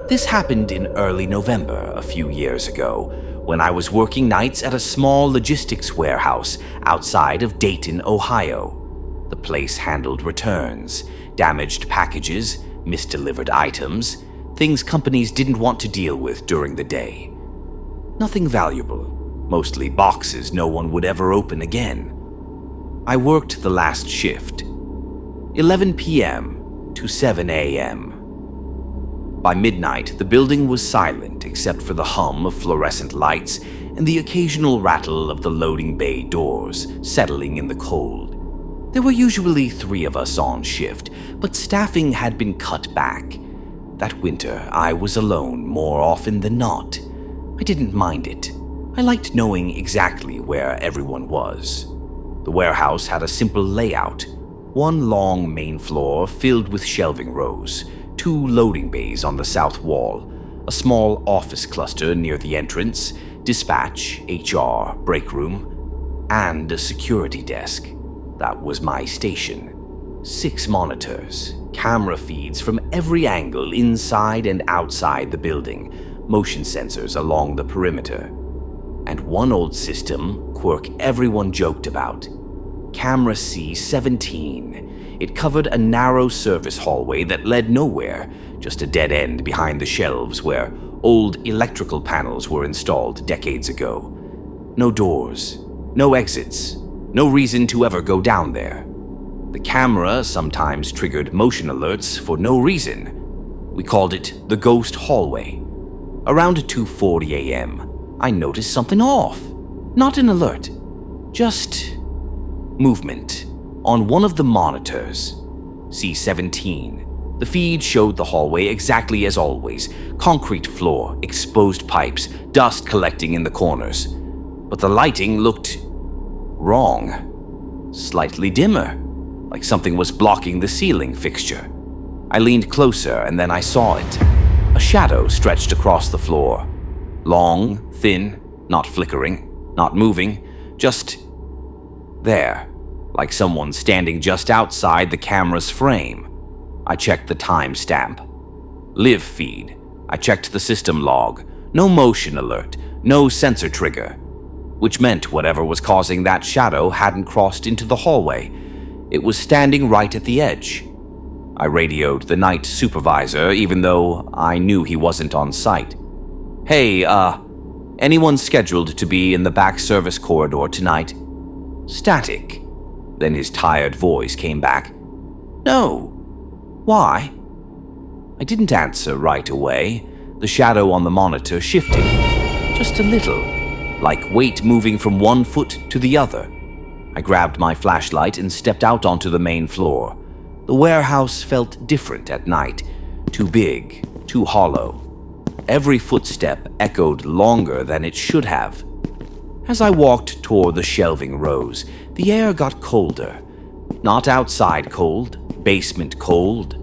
This happened in early November a few years ago, when I was working nights at a small logistics warehouse outside of Dayton, Ohio. The place handled returns, damaged packages, misdelivered items, things companies didn't want to deal with during the day. Nothing valuable, mostly boxes no one would ever open again. I worked the last shift, 11 p.m. to 7 a.m. By midnight, the building was silent except for the hum of fluorescent lights and the occasional rattle of the loading bay doors settling in the cold. There were usually 3 of us on shift, but staffing had been cut back. That winter, I was alone more often than not. I didn't mind it. I liked knowing exactly where everyone was. The warehouse had a simple layout. One long main floor filled with shelving rows, 2 loading bays on the south wall, a small office cluster near the entrance, dispatch, HR, break room, and a security desk. That was my station. 6 monitors, camera feeds from every angle inside and outside the building, motion sensors along the perimeter. And one old system, quirk everyone joked about, Camera C-17. It covered a narrow service hallway that led nowhere, just a dead end behind the shelves where old electrical panels were installed decades ago. No doors, no exits, no reason to ever go down there. The camera sometimes triggered motion alerts for no reason. We called it the Ghost Hallway. Around 2:40 a.m., I noticed something off. Not an alert, just movement. On one of the monitors, C-17, the feed showed the hallway exactly as always. Concrete floor, exposed pipes, dust collecting in the corners. But the lighting looked wrong. Slightly dimmer, like something was blocking the ceiling fixture. I leaned closer and then I saw it. A shadow stretched across the floor. Long, thin, not flickering, not moving, just there. Like someone standing just outside the camera's frame. I checked the timestamp. Live feed. I checked the system log. No motion alert, no sensor trigger. Which meant whatever was causing that shadow hadn't crossed into the hallway. It was standing right at the edge. I radioed the night supervisor, even though I knew he wasn't on site. Hey, anyone scheduled to be in the back service corridor tonight? Static. Then his tired voice came back. No. Why? I didn't answer right away. The shadow on the monitor shifted. Just a little. Like weight moving from one foot to the other. I grabbed my flashlight and stepped out onto the main floor. The warehouse felt different at night. Too big, too hollow. Every footstep echoed longer than it should have. As I walked toward the shelving rows, the air got colder. Not outside cold, basement cold.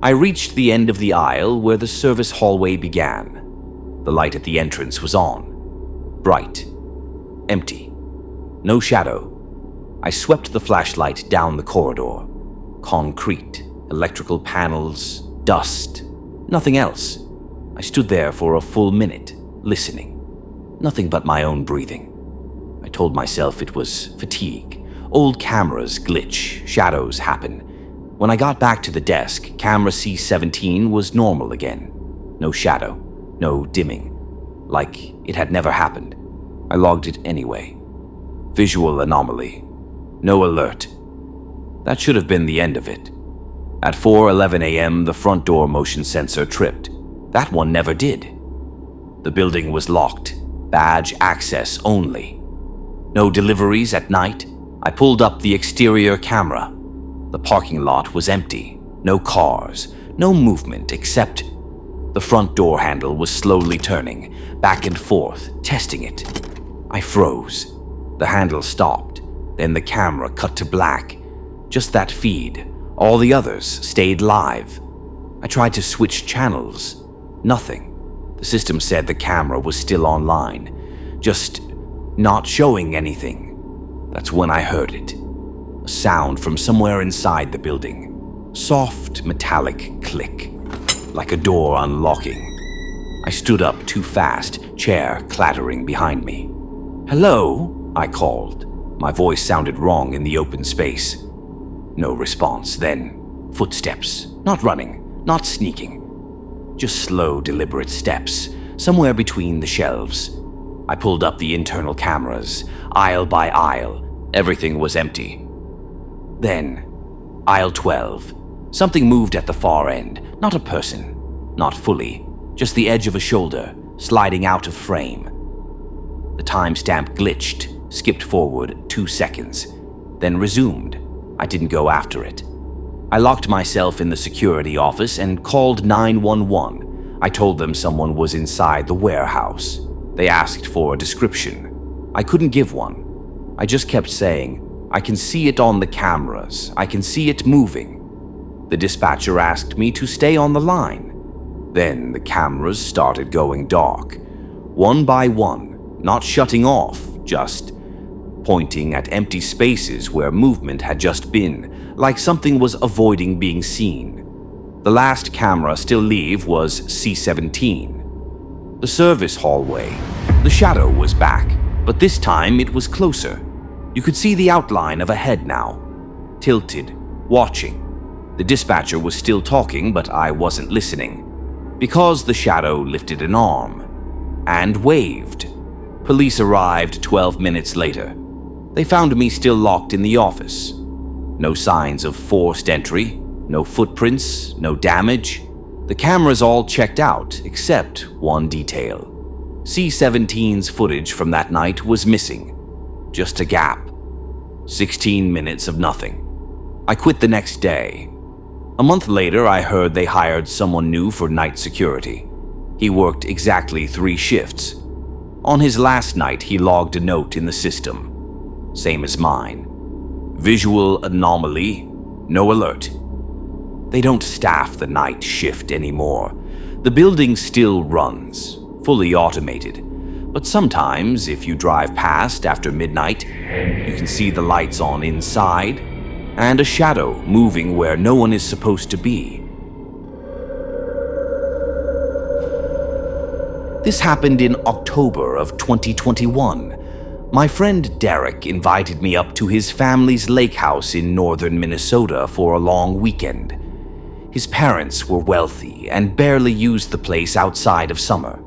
I reached the end of the aisle where the service hallway began. The light at the entrance was on. Bright. Empty. No shadow. I swept the flashlight down the corridor. Concrete, electrical panels, dust. Nothing else. I stood there for a full minute, listening. Nothing but my own breathing. I told myself it was fatigue. Old cameras glitch, shadows happen. When I got back to the desk, camera C-17 was normal again. No shadow, no dimming. Like it had never happened. I logged it anyway. Visual anomaly. No alert. That should have been the end of it. At 4:11 a.m., the front door motion sensor tripped. That one never did. The building was locked. Badge access only. No deliveries at night. I pulled up the exterior camera. The parking lot was empty. No cars. No movement except the front door handle was slowly turning, back and forth, testing it. I froze. The handle stopped. Then the camera cut to black. Just that feed. All the others stayed live. I tried to switch channels. Nothing. The system said the camera was still online. Just not showing anything. That's when I heard it. A sound from somewhere inside the building. Soft, metallic click. Like a door unlocking. I stood up too fast, chair clattering behind me. "Hello?" I called. My voice sounded wrong in the open space. No response. Then footsteps. Not running, not sneaking. Just slow, deliberate steps, somewhere between the shelves. I pulled up the internal cameras, aisle by aisle. Everything was empty. Then, aisle 12. Something moved at the far end. Not a person. Not fully. Just the edge of a shoulder, sliding out of frame. The timestamp glitched, skipped forward 2 seconds, then resumed. I didn't go after it. I locked myself in the security office and called 911. I told them someone was inside the warehouse. They asked for a description. I couldn't give one. I just kept saying, "I can see it on the cameras. I can see it moving." The dispatcher asked me to stay on the line. Then the cameras started going dark, one by one, not shutting off, just pointing at empty spaces where movement had just been, like something was avoiding being seen. The last camera still leave was C-17. The service hallway. The shadow was back, but this time it was closer. You could see the outline of a head now, tilted, watching. The dispatcher was still talking, but I wasn't listening, because the shadow lifted an arm and waved. Police arrived 12 minutes later. They found me still locked in the office. No signs of forced entry, no footprints, no damage. The cameras all checked out, except one detail. C-17's footage from that night was missing. Just a gap. 16 minutes of nothing. I quit the next day. A month later, I heard they hired someone new for night security. He worked exactly 3 shifts. On his last night, he logged a note in the system. Same as mine. Visual anomaly, no alert. They don't staff the night shift anymore. The building still runs, fully automated. But sometimes, if you drive past after midnight, you can see the lights on inside and a shadow moving where no one is supposed to be. This happened in October of 2021. My friend Derek invited me up to his family's lake house in northern Minnesota for a long weekend. His parents were wealthy and barely used the place outside of summer.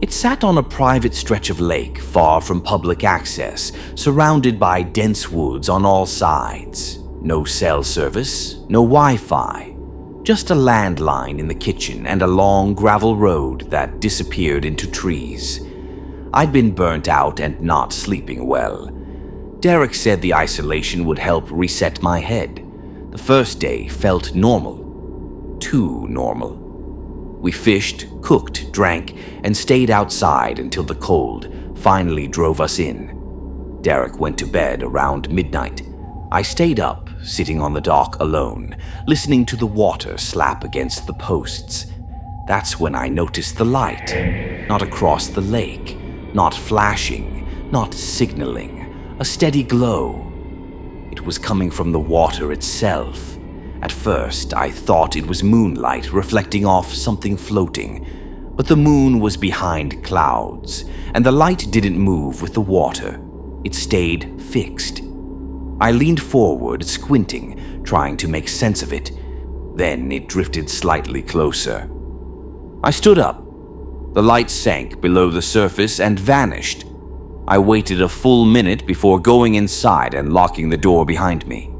It sat on a private stretch of lake far from public access, surrounded by dense woods on all sides. No cell service, no Wi-Fi. Just a landline in the kitchen and a long gravel road that disappeared into trees. I'd been burnt out and not sleeping well. Derek said the isolation would help reset my head. The first day felt normal. Too normal. We fished, cooked, drank, and stayed outside until the cold finally drove us in. Derek went to bed around midnight. I stayed up, sitting on the dock alone, listening to the water slap against the posts. That's when I noticed the light. Not across the lake, not flashing, not signaling. A steady glow. It was coming from the water itself. At first, I thought it was moonlight reflecting off something floating, but the moon was behind clouds, and the light didn't move with the water. It stayed fixed. I leaned forward, squinting, trying to make sense of it. Then it drifted slightly closer. I stood up. The light sank below the surface and vanished. I waited a full minute before going inside and locking the door behind me.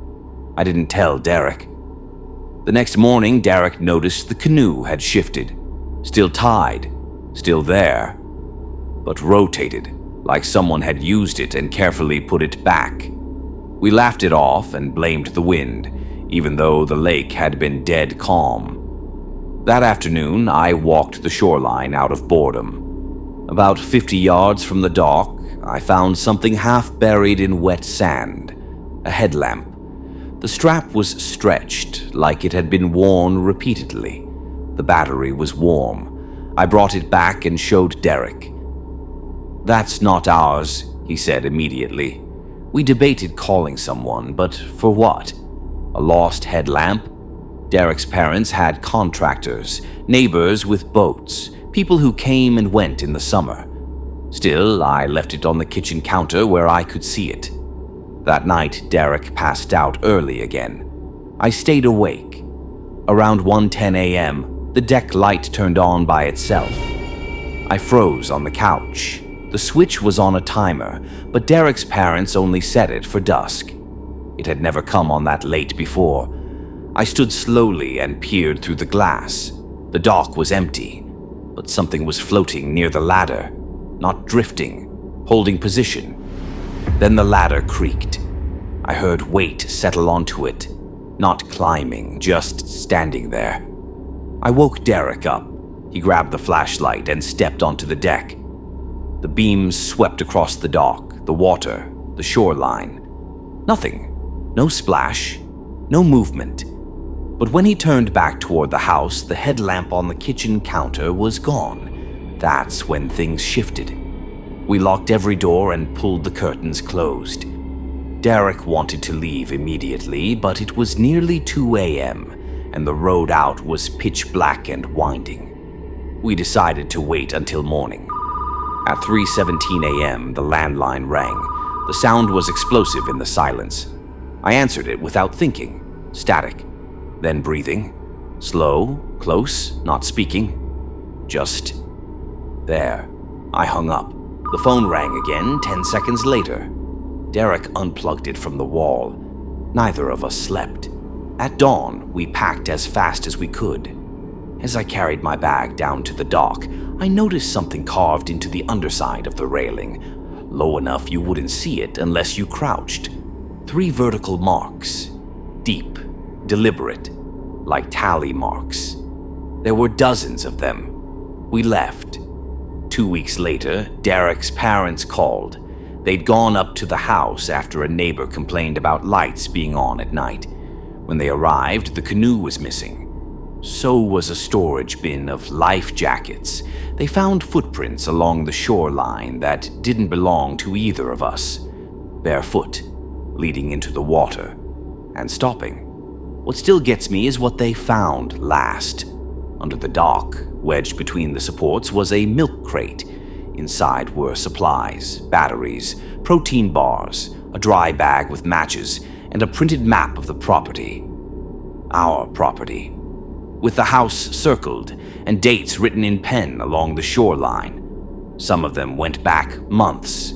I didn't tell Derek. The next morning, Derek noticed the canoe had shifted. Still tied, still there, but rotated, like someone had used it and carefully put it back. We laughed it off and blamed the wind, even though the lake had been dead calm. That afternoon, I walked the shoreline out of boredom. About 50 yards from the dock, I found something half buried in wet sand, a headlamp. The strap was stretched, like it had been worn repeatedly. The battery was warm. I brought it back and showed Derek. "That's not ours," he said immediately. We debated calling someone, but for what? A lost headlamp? Derek's parents had contractors, neighbors with boats. people who came and went in the summer. Still, I left it on the kitchen counter where I could see it. That night, Derek passed out early again. I stayed awake. Around 1:10 a.m., the deck light turned on by itself. I froze on the couch. The switch was on a timer, but Derek's parents only set it for dusk. It had never come on that late before. I stood slowly and peered through the glass. The dock was empty, but something was floating near the ladder, not drifting, holding position. Then the ladder creaked. I heard weight settle onto it, not climbing, just standing there. I woke Derek up. He grabbed the flashlight and stepped onto the deck. The beams swept across the dock, the water, the shoreline. Nothing. No splash. No movement. But when he turned back toward the house, the headlamp on the kitchen counter was gone. That's when things shifted. We locked every door and pulled the curtains closed. Derek wanted to leave immediately, but it was nearly 2 a.m., and the road out was pitch black and winding. We decided to wait until morning. At 3:17 a.m., the landline rang. The sound was explosive in the silence. I answered it without thinking. Static. Then breathing. Slow, close, not speaking. Just there. I hung up. The phone rang again 10 seconds later. Derek unplugged it from the wall. Neither of us slept. At dawn, we packed as fast as we could. As I carried my bag down to the dock, I noticed something carved into the underside of the railing, low enough you wouldn't see it unless you crouched. 3 vertical marks, deep, deliberate, like tally marks. There were dozens of them. We left. 2 weeks later, Derek's parents called. They'd gone up to the house after a neighbor complained about lights being on at night. When they arrived, the canoe was missing. So was a storage bin of life jackets. They found footprints along the shoreline that didn't belong to either of us. Barefoot, leading into the water, and stopping. What still gets me is what they found last. Under the dock, wedged between the supports, was a milk crate. Inside were supplies, batteries, protein bars, a dry bag with matches, and a printed map of the property. Our property. With the house circled and dates written in pen along the shoreline. Some of them went back months.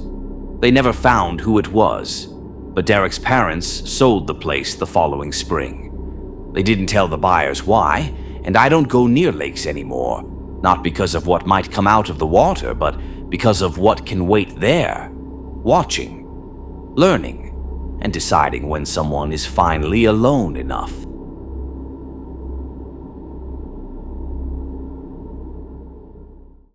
They never found who it was, but Derek's parents sold the place the following spring. They didn't tell the buyers why, and I don't go near lakes anymore, not because of what might come out of the water, but because of what can wait there, watching, learning, and deciding when someone is finally alone enough